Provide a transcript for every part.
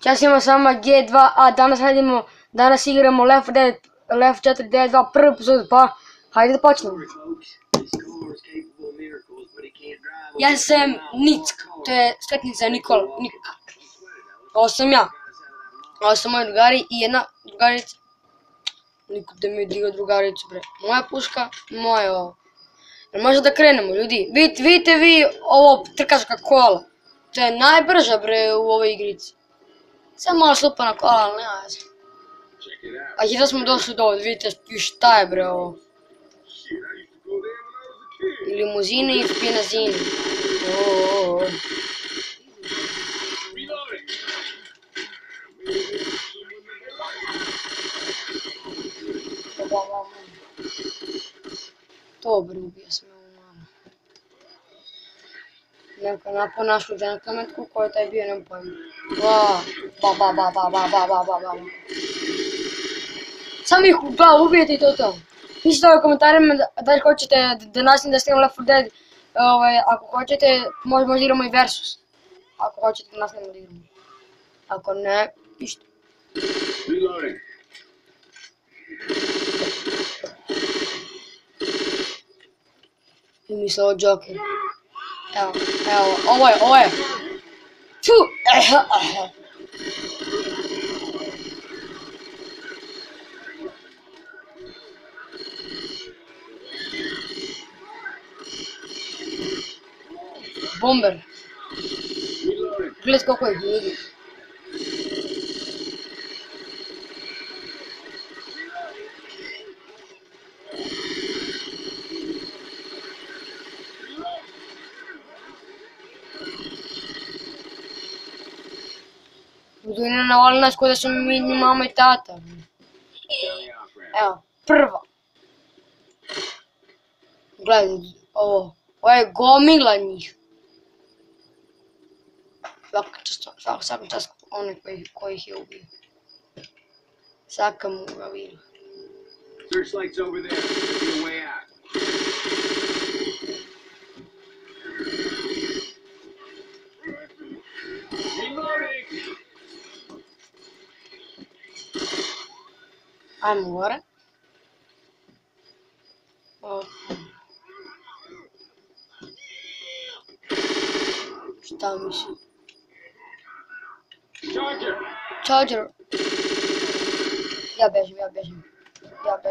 Čas imamo sama G2, a danas igramo Left 4 Dead 2 prvi epizod, pa hajde da počnemo. Ja sam Nick, to je skretnica Nikola, Nik. Ovo sam ja. Ovo su moji drugari i jedna drugarica. Niko da mi je digao drugaricu, bre. Moja puška, moje ovo. Možda da krenemo, ljudi. Vidite vi ovo trkačka kola. To je najbrža, bre, u ovoj igrici. Samo malo slupana kola, ali nema veze. A jedno smo došli do ovdje, vidite šta je, bre, ovo. Limuzine i špinazine. Dobro, ubio sam ovu mamu. Neka napao našu džentlmenku, ko je taj bio, nemam pojma. Samo ih ubijete i to. Pišite u komentarima da li hoćete da nastavim da snimam Left 4 Dead. Ako hoćete, možda igramo i Versus. Ako hoćete da nastavimo da igramo. Ako ne, pišite. I misle o Joker. Evo, ovo je. Ču! Bomber. Gledaj kako je ljudi. Budu ne navali nas ko da smo mi mama i tata. Evo, prva. Gledaj, ovo je gomila njih. Svaka čast onaj koji ih je ubio. Svaka mu ga vila. Searchlight's over there. Your way out. Reloading. Ajmo gore. Šta misli? Charger. Ja bežim. What the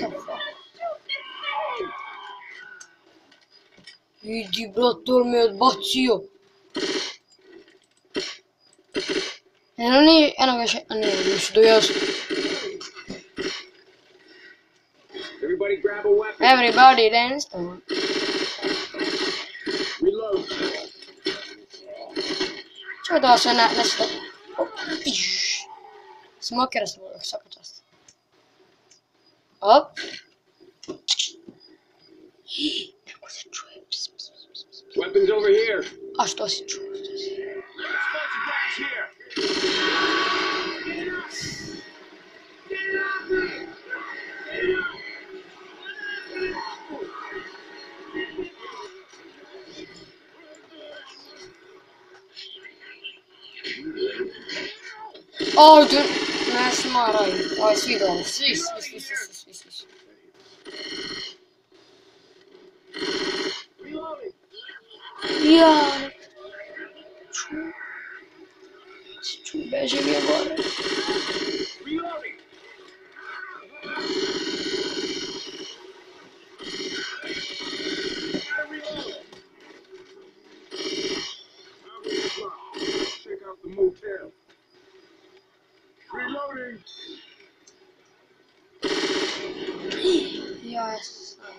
fuck? Idi, brator, me odbacio. Eno ga še, nisu do jasno. Everybody dance. Reload. Čuj da se nešto... Smokera sam uvijek, svaka čast. Op. Kako se čuje? Weapons over here. A što si čuo? Ovdje, ne smaraj, ovo je svi dole, svi. Ja, ču, bežim je gore. Check out the motel. Reloading. Ja sam.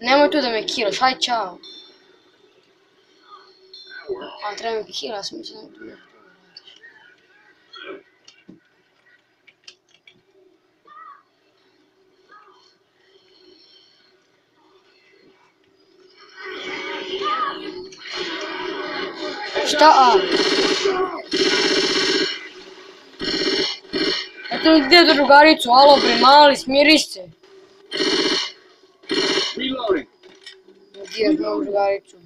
Nemoj tu da me kilaš, haj čao. A treba me kila, sam mislim da tu ne radiš. Šta? Eto mi gdje drugaricu, alo bre mali, smiriš se. diraš moju drugaricu.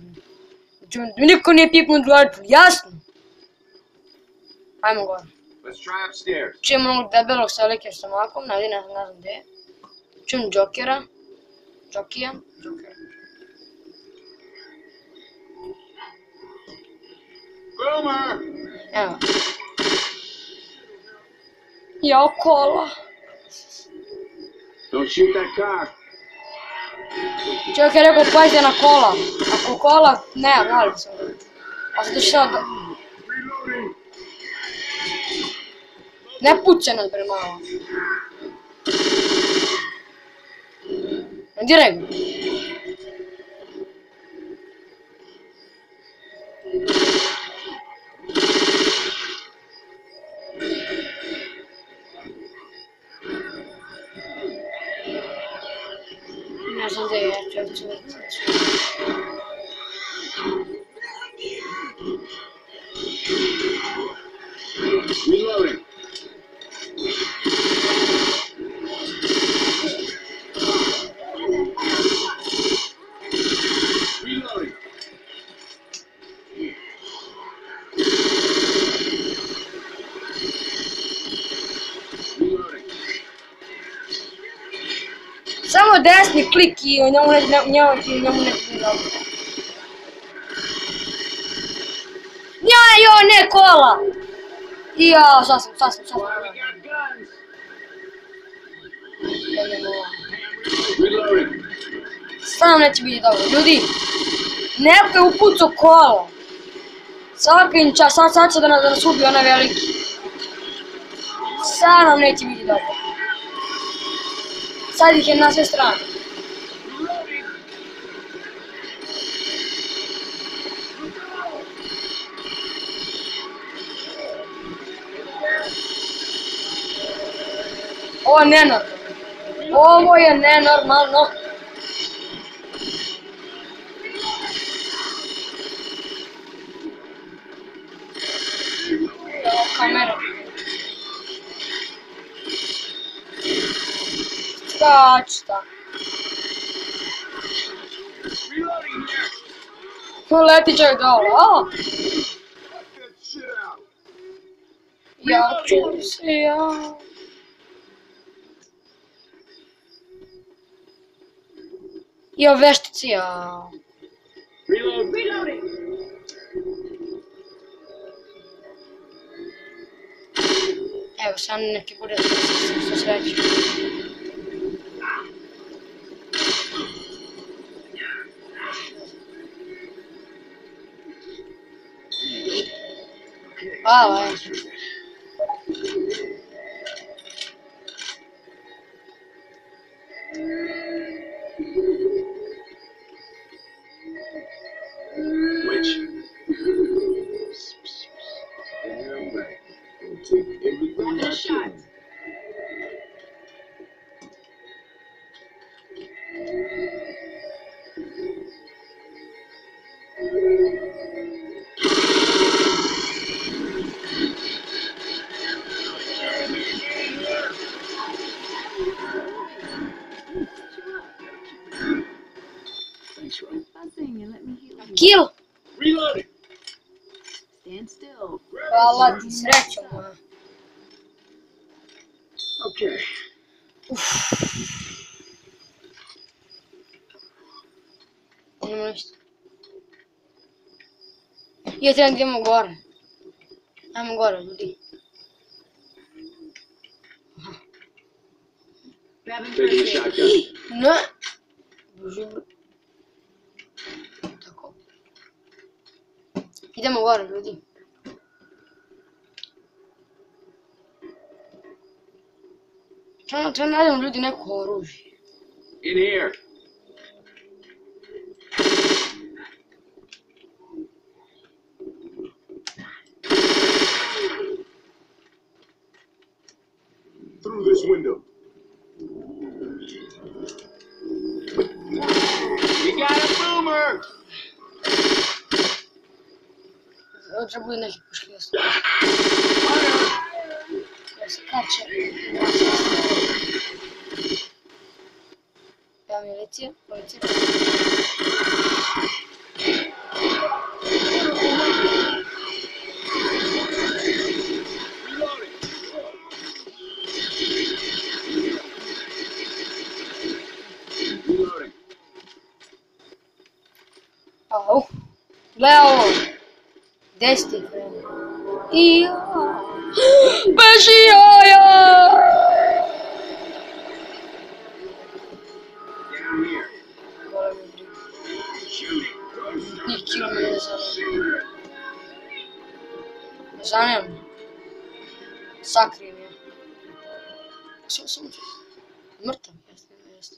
Niko nije pipnuo drugaricu, jasno? Ajmo gore. Let's try upstairs. Čujem onog debelog sa velikim stomakom, najdi ne znam gdje je. Čujem Jokera. Jokija. Boomer! Evo. Jao, kola. Don't shoot that car. Čovjek je rekao pazite na kola. Ako kola, ne, molim se. A zato što... Reloading. Ne puće nas bre malo. Ne diraj ga. Ne znam gdje je, čovječe. Reloading. Reloading. Reloading. Samo desni klik i njemu neće dobro. Joj, ne kola! Jao, sasvim. We got guns. Reloading. Stvarno neće biti dobro. Ljudi, neko je upucao kola. Svaka im čas, sad će da nas ubije onaj veliki. Sad nam neće biti dobro. Sad ih je na sve strane. Ovo je nenormalno. Ovo je nenormalno. Evo kamera. Skačta. Reloading here. Leti čovjek dole, a? Get that shit out. Ja ću se, ja. Jo, veštici, ja. Reload. Reloading. Evo, sam neki bude sa sreću. Hvala, je. Which? Take everything I can. Thanks, Ron. Buzzing and let me heal you. Kill! Reloading. Stand still. Hvala ti, srećo moja. Okay. Nema ništa. Ja trebam da idemo gore. Ajmo gore, ljudi. Taking a shotgun. Ne! Bože, bro. Tako. Idemo gore, ljudi. Treba nađemo ljudi neko oružje. In here. Through this window. You got a boomer! Treba bude neki puški da stoji. Da se kače. Ja milicija, policija. Reloading. Au. Gle ovo. Gdje si ti krenuo? Beži jaja! Down here. Niki me ne zanima. Ne zanima me. Sakri me. Sam mrtav, jeste.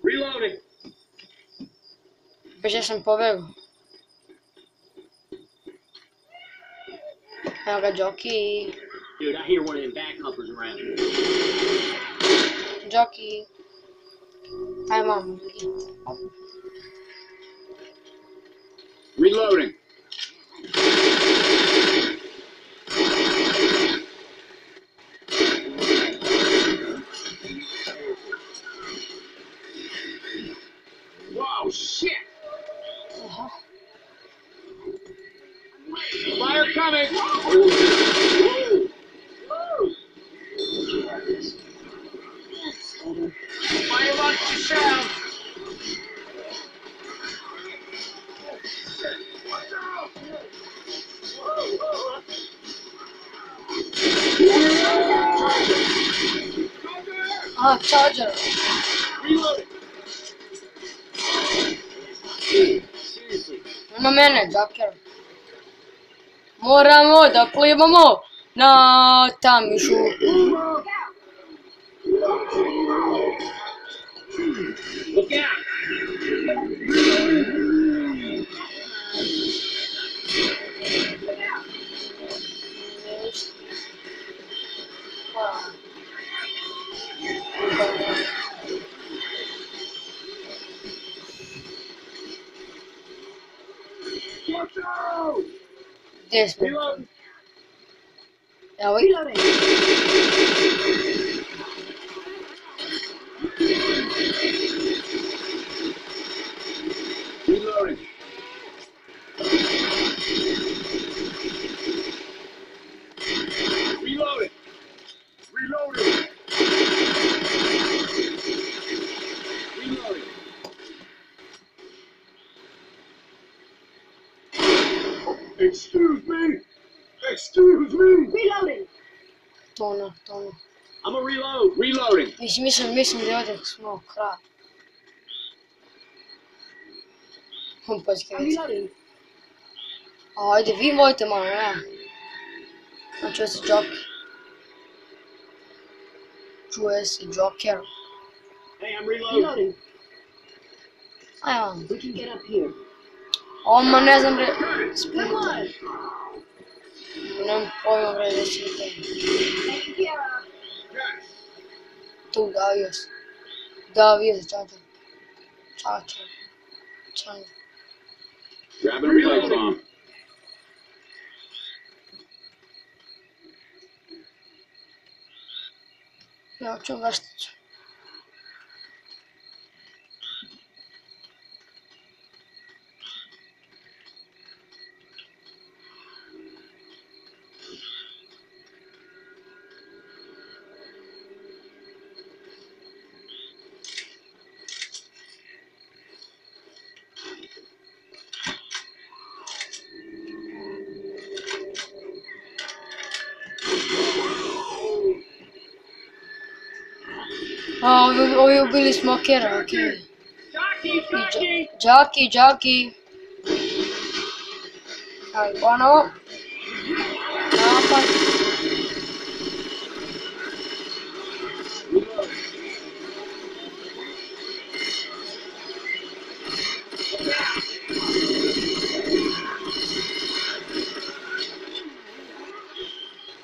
Reloading. Beže sam pobegao. Evo ga Joki. Dude, I hear one of them backhumpers around. Joki. Aj mam. Reloading. Whoa, shit! Aha. Fire coming! Fire launch yourself! Aha, charger. Reloading! Seriously. Ima mene, Joker. Moramo da plivamo na Tamišu. Look out! Watch out! Gdje smo? Reloading! Evo ih. Reloading! Reloading! Reloading! Reloading! Excuse me! Excuse me! Reloading. Tono. I'm a reload! Reloading! Mislim da je ovdje smo kraj. Počkaj. Reloading. Ajde, vi mojte malo, ne? Čuje se Joker. Čuje se Joker. Hey, I'm reloading! Reloading. Ajmo. We can get up here. Oma ne znam bre... Come on. Nemam pojma bre da će te. Taken care of. Tu davio se Čača. Grab a reload bomb. Ja ću vrstiću. A, ovi ubili smokera, okej. Jockey. Aj, ponovo. Napad.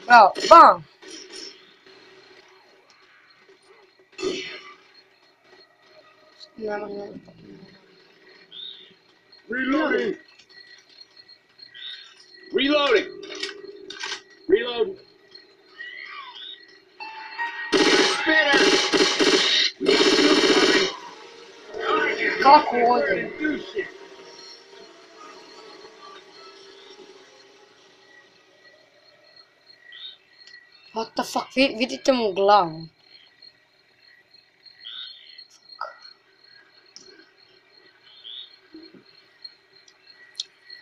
Bravo, bam! Ne. Reloading! Reloading! Reload! Spinner! Kako ovdje? What the fuck, vidite mu glavu.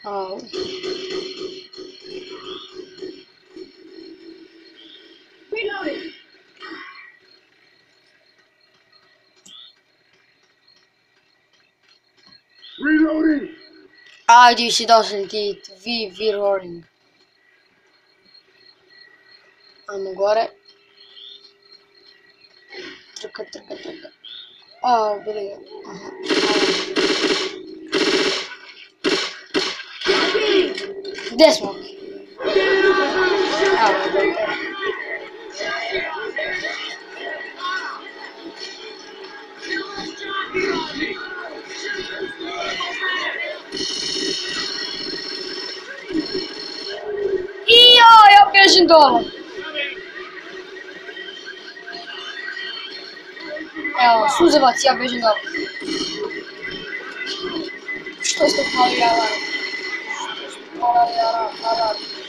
Au. Reloading. Reloading! Ajde, si dao sentiti. V-roaring. Ajmo gore. Trka. A, bili ga. Aha. Gdje smo? Evo, ja bježim dole. Evo, suzevac, ja bježim dole. Što ste pali alarm?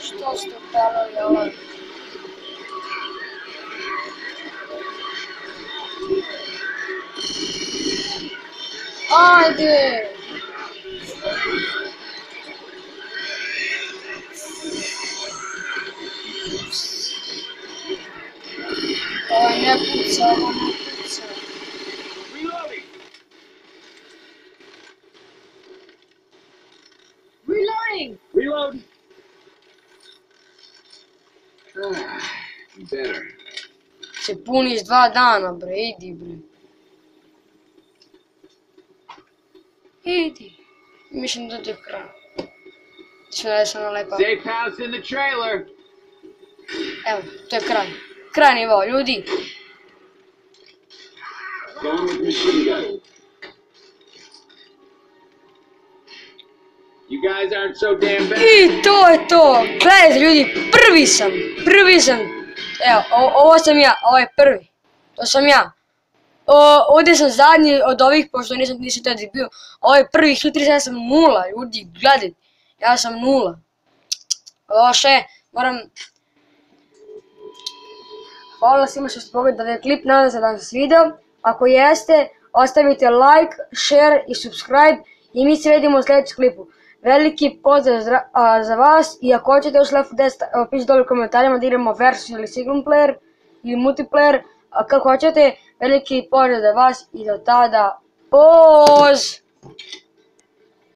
Što ste pali alarm? Ajde! Ovo ne puca. Reloading. Reload! Better. Se puniš 2 dana, bre, idi, bre. Idi. Mislim da to je kraj. Sve sam nalepa. Safe house in the trailer! Evo, to je kraj. Kraj nivo, ljudi. Going with machine gun. You guys aren't so damn bad. I to je to. Gledajte, ljudi, prvi sam. Evo, ovo sam ja, ovo je prvi. To sam ja. Ovdje sam zadnji od ovih, pošto nisam tada bio. Ovo je prvi hitri, ja sam 0, ljudi, gledajte. Ja sam 0. Loše, moram... Hvala svima što ste pogledali klip, nadam se da vam se svidio. Ako jeste, ostavite like, share i subscribe i mi se vidimo u sljedećem klipu. Veliki pozdrav za vas i ako hoćete još Left 4 Dead, pišite dole u komentarima da idemo versus ili single player ili multiplayer. Kako hoćete, veliki pozdrav za vas i do tada, poz!